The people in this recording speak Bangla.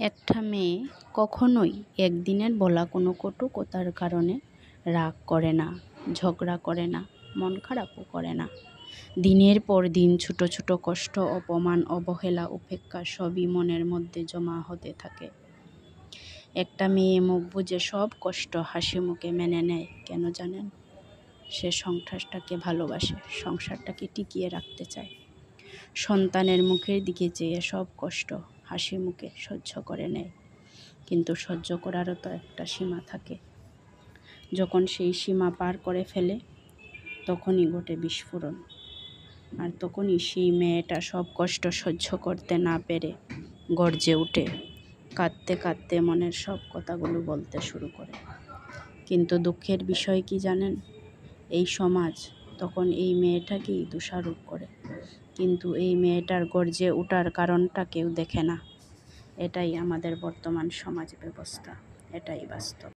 একটা মেয়ে কখনোই একদিনের বলা কোনো কটু কথার কারণে রাগ করে না, ঝগড়া করে না, মন খারাপও করে না। দিনের পর দিন ছোট ছোট কষ্ট, অপমান, অবহেলা, উপেক্ষা সবই মনের মধ্যে জমা হতে থাকে। একটা মেয়ে মুখ বুজে সব কষ্ট হাসি মুখে মেনে নেয়। কেন জানেন? সে সংসারটাকে ভালোবাসে, সংসারটাকে টিকিয়ে রাখতে চায়। সন্তানের মুখের দিকে চেয়ে সব কষ্ট হাসি মুখে সহ্য করে নেয়। কিন্তু সহ্য করারও তো একটা সীমা থাকে। যখন সেই সীমা পার করে ফেলে তখনই ঘটে বিস্ফোরণ। আর তখনই সেই মেয়েটা সব কষ্ট সহ্য করতে না পেরে গর্জে উঠে, কাঁদতে কাঁদতে মনের সব কথাগুলো বলতে শুরু করে। কিন্তু দুঃখের বিষয় কি জানেন? এই সমাজ তখন এই মেয়েটাকেই দোষারোপ করে। কিন্তু এই মেয়েটার গর্জে ওঠার কারণটা কেউ দেখে না। এটাই আমাদের বর্তমান সমাজ ব্যবস্থা, এটাই বাস্তব।